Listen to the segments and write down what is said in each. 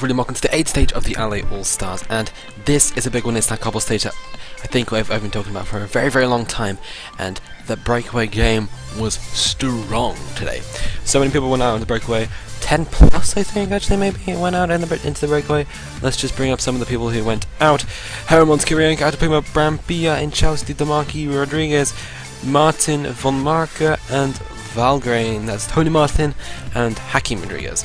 Really welcome to the 8th stage of the LA All-Stars, and this is a big one. It's that cobble stage that I think I've been talking about for a very long time, and the breakaway game was strong today. So many people went out in the breakaway, 10 plus I think actually maybe went out into the breakaway. Let's just bring up some of the people who went out. Hermans, Kirienka, Atapuma, Brambilla, Inchausti, Damaki, Rodriguez, Martin, Von Marke, and Valgrain. That's Tony Martin and Hakim Rodriguez.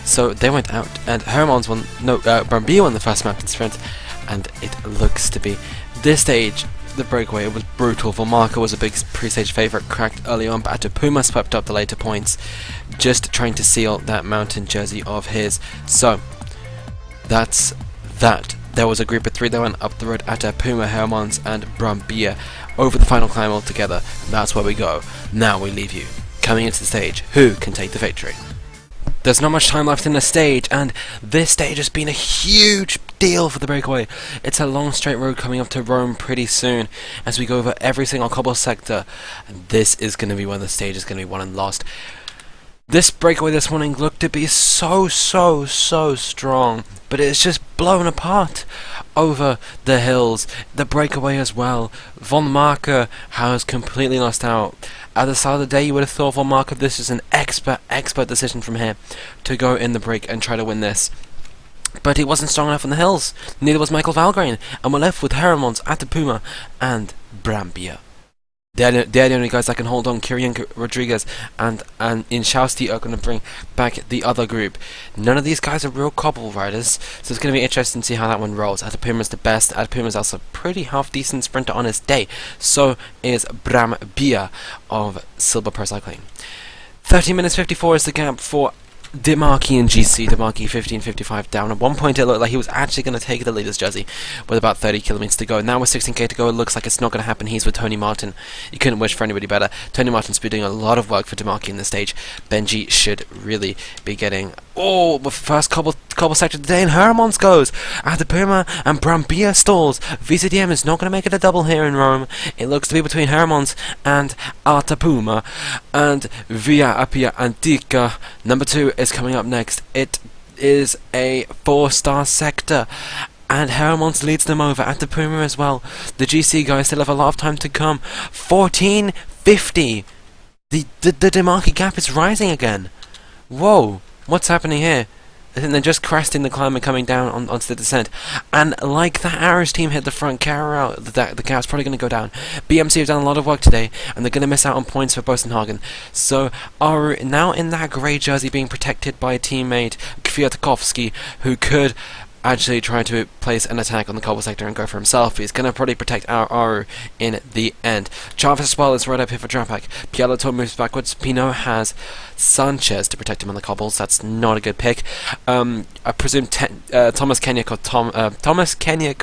So they went out, and Hermans won, Brambilla won the first mountain sprint, and it looks to be this stage. The breakaway was brutal. Von Marke was a big pre-stage favourite, cracked early on, but Atapuma swept up the later points, just trying to seal that mountain jersey of his. So that's that. There was a group of 3 that went up the road: Atapuma, Hermans, and Brambilla over the final climb altogether. That's where we go. Now we leave you coming into the stage. Who can take the victory? There's not much time left in the stage, and this stage has been a huge deal for the breakaway. It's a long straight road coming up to Rome pretty soon as we go over every single cobble sector, and this is going to be when the stage is going to be won and lost. This breakaway this morning looked to be so strong, but it's just blown apart over the hills. The breakaway as well. Von Marke has completely lost out. At the start of the day, you would have thought Von Marke, this is an expert decision from here to go in the break and try to win this. But he wasn't strong enough on the hills. Neither was Michael Valgrain, and we're left with Hermans, Atapuma, and Brambilla. They're the only guys that can hold on. Kirienka, Rodriguez, and Inchausti are going to bring back the other group. None of these guys are real cobble riders, so it's going to be interesting to see how that one rolls. Atapuma's the best. Atapuma's also a pretty half-decent sprinter on his day. So is Brambilla of Silver Pro Cycling. 13 minutes 54 is the gap for Damaki and GC. Damaki 15.55 down. At one point it looked like he was actually going to take the leader's jersey with about 30 kilometers to go. Now with 16k to go, it looks like it's not going to happen. He's with Tony Martin. You couldn't wish for anybody better. Tony Martin's been doing a lot of work for Damaki in this stage. Benji should really be getting... Oh, the first cobble sector today, and Hermans goes. Atapuma and Brambilla stalls. vcdm is not going to make it a double here in Rome. It looks to be between Hermans and Atapuma. And Via Appia Antica, number 2, is coming up next. It is a 4-star sector, and Hermans leads them over. Atapuma as well. The GC guys still have a lot of time to come. 14.50. The Damaki gap is rising again. Whoa, what's happening here? I think they're just cresting the climb and coming down onto the descent. And like the Arrows team hit the front carrier, the gap's probably going to go down. BMC have done a lot of work today, and they're going to miss out on points for Bosenhagen. So are now in that grey jersey being protected by a teammate, Kwiatkowski, who could actually try to place an attack on the cobble sector and go for himself. He's going to probably protect our Aru in the end. Chavez as well is right up here for Drapak. Pialato moves backwards. Pino has Sanchez to protect him on the cobbles. That's not a good pick. I presume Thomas Kenyak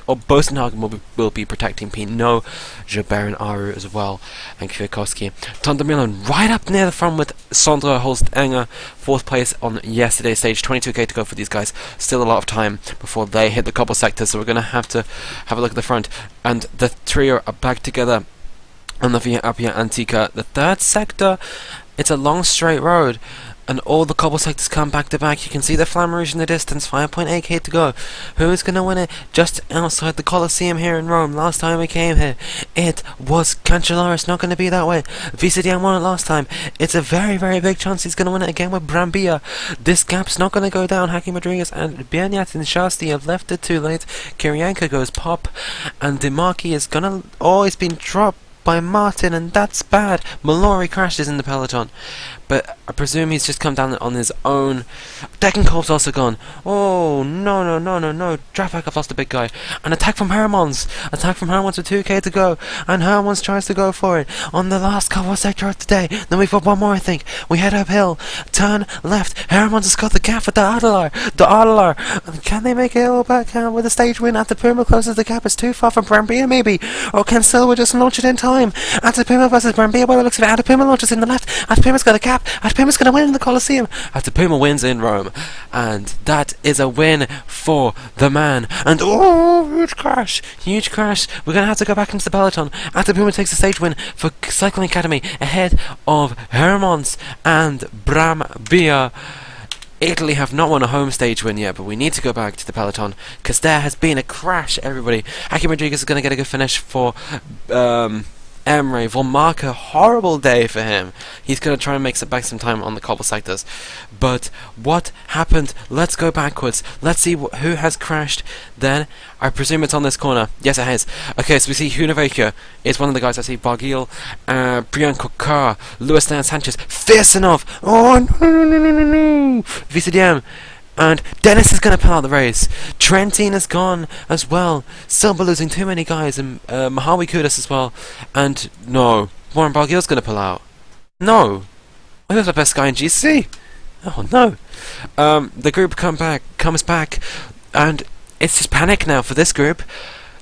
or Bosenhagen will be protecting Pino, Jabber and Aru as well, and Kwiatkowski. Tonda Milan right up near the front with Sondra Holst-Enger, 4th place on yesterday's stage. 22k to go for these guys. Still a lot of time before they hit the cobble sector, so we're going to have a look at the front. And the trio are back together on the Via Appia Antica. The 3rd sector, it's a long straight road, and all the cobble sectors come back to back. You can see the Flamme Rouge in the distance. 5.8k to go. Who's going to win it? Just outside the Colleseum here in Rome. Last time we came here, it was Cancellara. It's not going to be that way. vcdm won it last time. It's a very big chance he's going to win it again with Brambilla. This gap's not going to go down. Hakim Rodriguez and Bianyat and Shasti have left it too late. Kirienka goes pop, and Damaki is going to... Oh, he's been dropped by Martin, and that's bad. Mallory crashes in the peloton, but I presume he's just come down on his own. Degenkolb's also gone. Oh, no. Drafak have lost a big guy. An attack from Hermans. Attack from Hermans with 2k to go, and Hermans tries to go for it on the last cobble sector of the day. Then we've got one more, I think. We head uphill, turn left. Hermans has got the gap for the Adalar. Can they make it all back with a stage win? Atapuma closes the gap. It's too far from Brambilla, maybe. Or can Silva just launch it in time? Atapuma versus Brambilla. By the looks of it, Atapuma launches in the left. Atapuma's got a gap. Atapuma's going to win in the Colleseum. Atapuma wins in Rome, and that is a win for the man. And oh, huge crash. We're going to have to go back into the peloton. Atapuma takes the stage win for Cycling Academy ahead of Hermans and Brambilla. Italy have not won a home stage win yet, but we need to go back to the peloton because there has been a crash, everybody. Aki Rodriguez is going to get a good finish for Emre. Von Marke, horrible day for him. He's going to try and make back some time on the cobble sectors. But what happened? Let's go backwards. Let's see who has crashed then. I presume it's on this corner. Yes, it has. Okay, so we see Hunaveka is one of the guys. I see Bargil, Brian Kokx, Luis Sanchez, Firsanov. Oh, no. vcdm. And Dennis is going to pull out the race. Trentin is gone as well. Silva losing too many guys. And Mahawi Kudus as well. And no, Warren Bargill's going to pull out. No. He was the best guy in GC. Oh no. The group comes back. And it's just panic now for this group.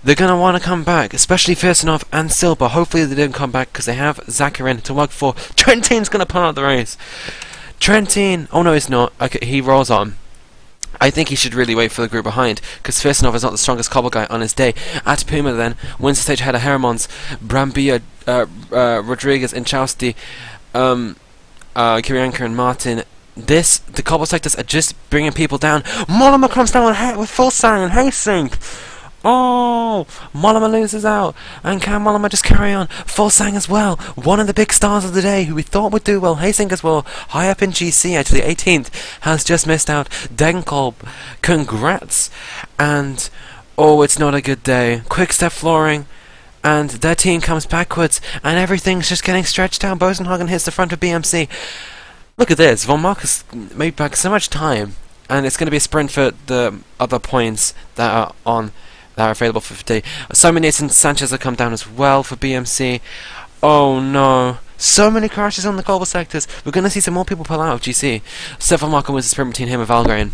They're going to want to come back. Especially Firsanov and Silva. Hopefully they don't come back because they have Zakharin to work for. Trentin's going to pull out the race. Trentin. Oh no, he's not. Okay, he rolls on. I think he should really wait for the group behind, because Firsanov is not the strongest cobble guy on his day. At Puma then wins the stage ahead of Hermans, Brambilla, Rodriguez, Inchausti, Kirianka and Martin. The cobble sectors are just bringing people down. Mollema comes down with full sang and Hastings. Oh, Mollema loses out, and can Mollema just carry on? Full sang as well, one of the big stars of the day who we thought would do well. Hastings as well, high up in GC, actually 18th, has just missed out. Degenkolb, congrats. And oh, it's not a good day. Quick step flooring, and their team comes backwards, and everything's just getting stretched out. Bosenhagen hits the front of BMC. Look at this, Von Marcus made back so much time, and it's going to be a sprint for the other points that are available for today. Simon Naesen and Sanchez have come down as well for BMC. Oh no. So many crashes on the cobble sectors. We're going to see some more people pull out of GC. Stefan Marco wins the sprint between him and Valgren.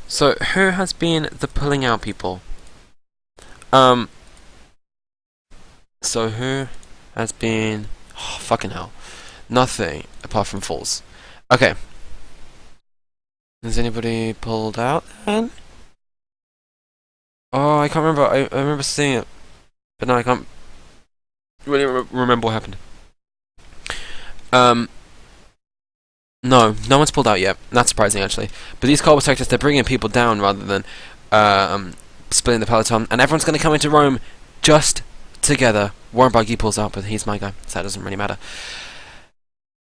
So who has been the pulling out people? So who has been... Oh, fucking hell. Nothing apart from falls. Okay. Has anybody pulled out then? Oh, I can't remember. I remember seeing it, but now I can't really remember what happened. No one's pulled out yet. Not surprising, actually. But these cobble sectors, they're bringing people down rather than splitting the peloton, and everyone's going to come into Rome just together. Warren Bargy pulls out, but he's my guy, so that doesn't really matter.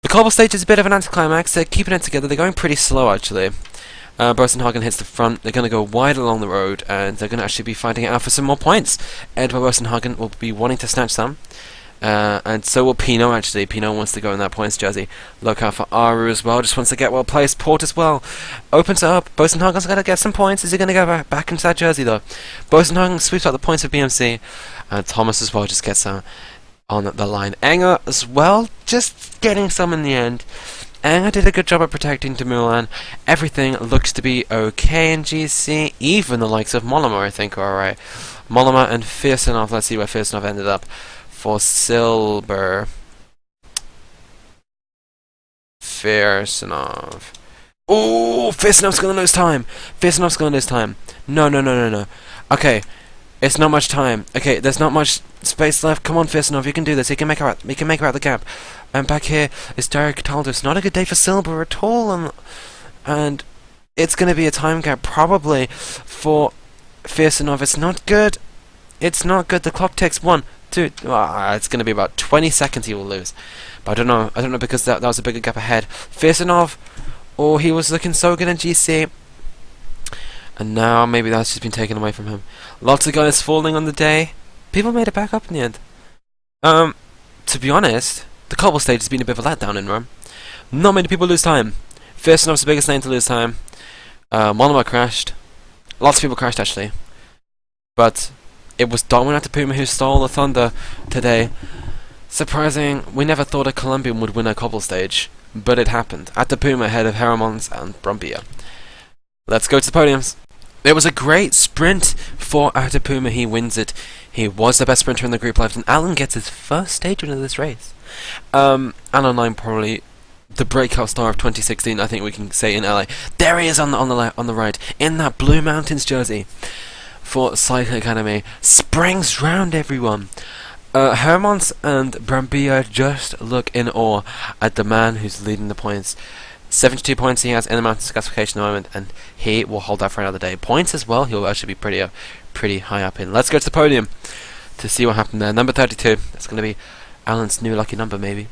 The cobble stage is a bit of an anticlimax. They're keeping it together. They're going pretty slow, actually. Bosenhagen hits the front. They're going to go wide along the road, and they're going to actually be fighting it out for some more points. Edward Bosenhagen will be wanting to snatch some, and so will Pino, actually. Pino wants to go in that points jersey. Look out for Aru as well, just wants to get well placed. Port as well. Opens it up. Bosenhagen's going to get some points. Is he going to go back into that jersey, though? Bosenhagen sweeps out the points of BMC, and Thomas as well just gets some on the line. Enger as well, just getting some in the end. Enger did a good job at protecting Dumoulin. Everything looks to be okay in GC. Even the likes of Mollema, I think, are alright. Mollema and Firsanov. Let's see where Firsanov ended up for silver. Firsanov. Oh, Firsanov's going to lose time. Firsanov's going to lose time. No. Okay. It's not much time. Okay, there's not much space left. Come on, Firsanov, you can do this. You can make her out the gap. And back here is Derek Cataldo. It's not a good day for Silver at all, and it's going to be a time gap probably for Firsanov. It's not good. It's not good. The clock takes 1, 2. It's going to be about 20 seconds he will lose. But I don't know because that was a bigger gap ahead. Firsanov, oh, he was looking so good in GC. And now maybe that's just been taken away from him. Lots of guys falling on the day. People made it back up in the end. To be honest, the cobble stage has been a bit of a letdown in Rome. Not many people lose time. Firsanov's the biggest name to lose time. Mollema crashed. Lots of people crashed, actually. But it was Darwin Atapuma who stole the thunder today. Surprising. We never thought a Colombian would win a cobble stage. But it happened. Atapuma ahead of Hermans and Brambilla. Let's go to the podiums. It was a great sprint for Atapuma. He wins it. He was the best sprinter in the group left, and Alan gets his first stage win of this race. Alan Lyne, probably the breakout star of 2016, I think we can say, in LA. There he is on the right, in that Blue Mountains jersey for Cycling Academy. Springs round everyone. Hermans and Brambilla just look in awe at the man who's leading the points. 72 points he has in the mountain classification at the moment, and he will hold that for another day. Points as well, he'll actually be pretty high up in. Let's go to the podium to see what happened there. Number 32, that's going to be Alan's new lucky number, maybe.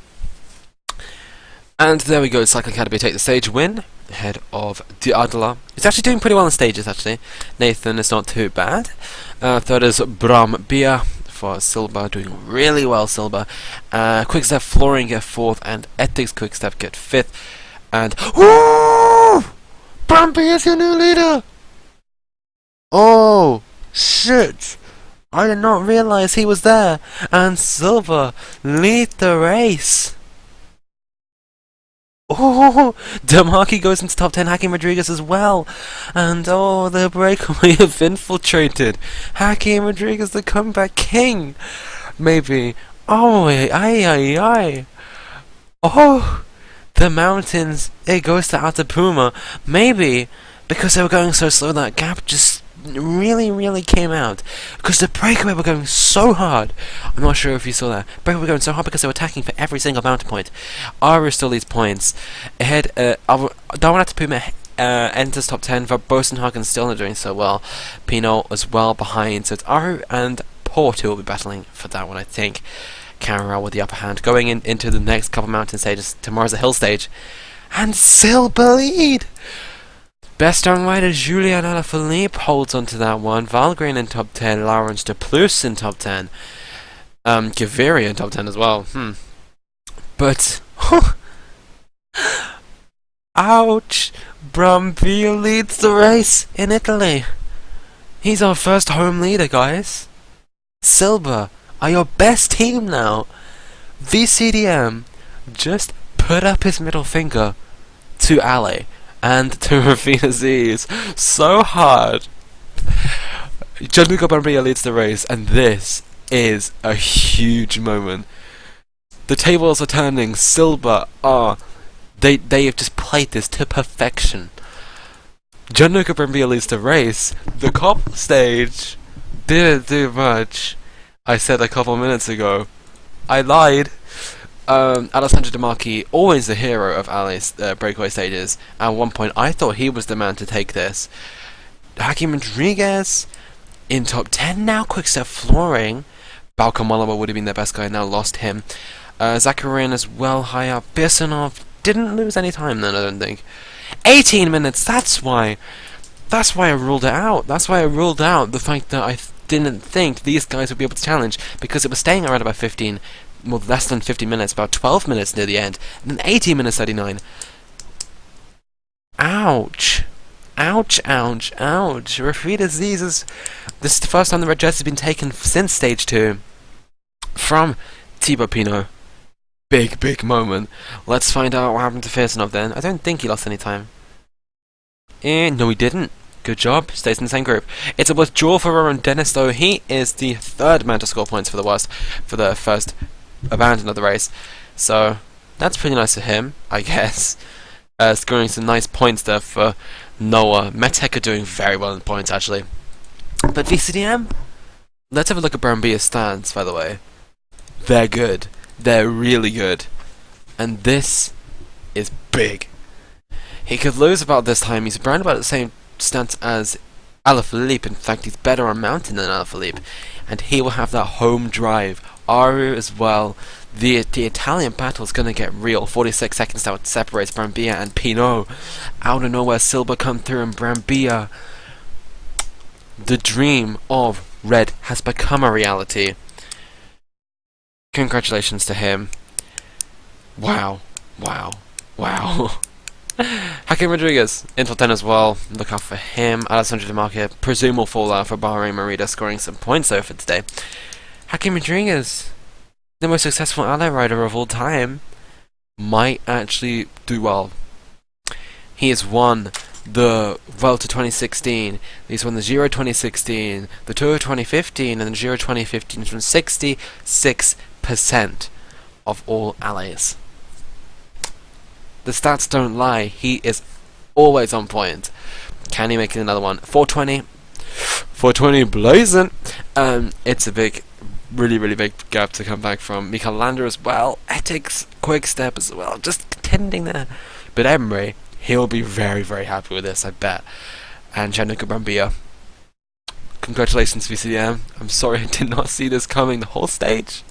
And there we go, Cycling Academy take the stage win, ahead of Diadla. He's actually doing pretty well on stages, actually. Nathan is not too bad. Third is Bia for Silba, doing really well, Silba. Quickstep Flooring get 4th, and Ethics Quickstep get 5th. And woo! Bia is your new leader! Oh, shit! I did not realize he was there. And Silva lead the race. Oh, Demarchi goes into top 10, Hakim Rodriguez as well. And oh, the breakaway have infiltrated. Hakim Rodriguez, the comeback king. Maybe. Oh, ay. Oh, the mountains, it goes to Atapuma. Maybe, because they were going so slow, that gap just really came out. Because the breakaway were going so hard. I'm not sure if you saw that. Breakaway were going so hard because they were attacking for every single mountain point. Aru still leads points. Ahead, Darwin Atapuma enters top 10. Bosenhagen still not doing so well. Pino as well behind. So it's Aru and Port who will be battling for that one, I think. Cameron with the upper hand. Going into the next couple mountain stages. Tomorrow's a hill stage. And Silber lead! Best young rider Julian Alaphilippe holds onto that one. Valgren in top 10. Lawrence de Plus in top 10. Gaviria in top 10 as well. But ouch! Brambilla leads the race in Italy. He's our first home leader, guys. Silber are your best team now. vcdm just put up his middle finger to ALLEZ and to Rafid Aziz so hard. Gianluca Brambilla leads the race, and this is a huge moment. The tables are turning. Silber are they have just played this to perfection. Gianluca Brambilla leads the race. The cobble stage didn't do much. I said a couple minutes ago. I lied. Alessandro Demarchi, always the hero of ALLEZ breakaway stages. At one point, I thought he was the man to take this. Hakim Rodriguez in top 10 now. Quickstep Flooring. Balkan Malama would have been their best guy. Now lost him. Zakarian as well high up. Birsonov didn't lose any time then, I don't think. 18 minutes. That's why I ruled it out. That's why I ruled out the fact that I didn't think these guys would be able to challenge, because it was staying around about 15. Well, less than 50 minutes, about 12 minutes near the end, and then 18 minutes 39. Ouch. Ouch. Rafid Aziz this is the first time the red jersey has been taken since stage 2 from Thibaut Pinot. Big moment. Let's find out what happened to Firsonov then. I don't think he lost any time. No, he didn't. Good job, stays in the same group. It's a withdrawal for Roman Dennis, though. He is the third man to score points for the first abandon of the race. So that's pretty nice of him, I guess. Scoring some nice points there for Noah. Metek are doing very well in points, actually. But vcdm? Let's have a look at Brambia's stats, by the way. They're good. They're really good. And this is big. He could lose about this time. He's around about the same stats as Alaphilippe. In fact, he's better on mountain than Alaphilippe. And he will have that home drive. Aru as well. The Italian battle is going to get real. 46 seconds now separates Brambilla and Pinot. Out of nowhere, Silber come through, and Brambilla. The dream of red has become a reality. Congratulations to him. Wow. Hakim Rodriguez, in top 10 as well. Look out for him. Alessandro Demarchi, presume will fall out for Bahrain Merida, scoring some points though for today. Hakim Rodriguez, the most successful ALLEZ rider of all time, might actually do well. He has won the Vuelta 2016, he's won the Giro 2016, the Tour 2015, and the Giro 2015 from 66% of all ALLEZ. The stats don't lie, he is always on point. Can he make it another one? 420 blazing. It's a big, really big gap to come back from. Mikael Lander as well. Ethics, Quickstep as well, just contending there. But Emre, he'll be very, very happy with this, I bet. And Gianluca Brambilla. Congratulations, vcdm. I'm sorry I did not see this coming the whole stage.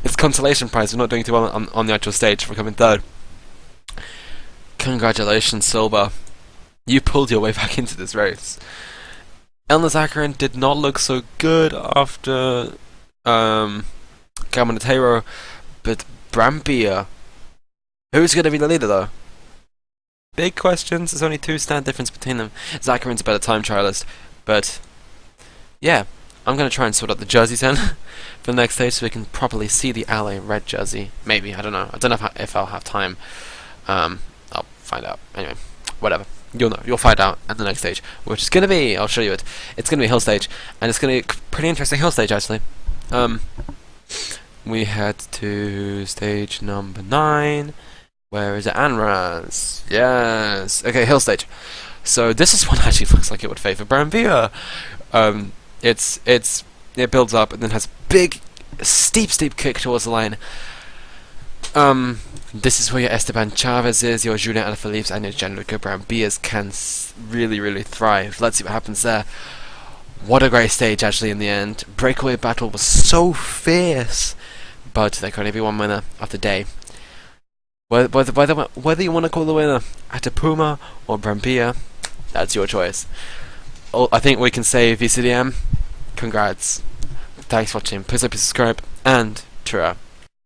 It's consolation prize. We're not doing too well on the actual stage for coming third. Congratulations, Silva. You pulled your way back into this race. Elna Zakarin did not look so good after Gamonatero, but Brambilla, who's going to be the leader though? Big questions. There's only 2 stand difference between them. Zakarin's a better time trialist, but yeah, I'm going to try and sort out the jerseys then for the next stage so we can properly see the ALLEZ red jersey. Maybe, I don't know. I don't know if I'll have time. I'll find out. Anyway, whatever. You'll know. You'll find out at the next stage, which is going to be, I'll show you it. It's going to be a hill stage, and it's going to be a pretty interesting hill stage actually. We head to stage number 9. Where is it? Anraz. Yes. Okay, hill stage. So this is one actually looks like it would favour Brambilla. It builds up and then has big, steep kick towards the line. This is where your Esteban Chavez is, your Julian Alaphilippe's and your Gianluca Brambilla's can really thrive. Let's see what happens there. What a great stage actually in the end. Breakaway battle was so fierce, but there could only be one winner of the day. Whether you want to call the winner Atapuma or Brambilla, that's your choice. I think we can say vcdm, congrats. Thanks for watching. Please like, subscribe, and ta-ra.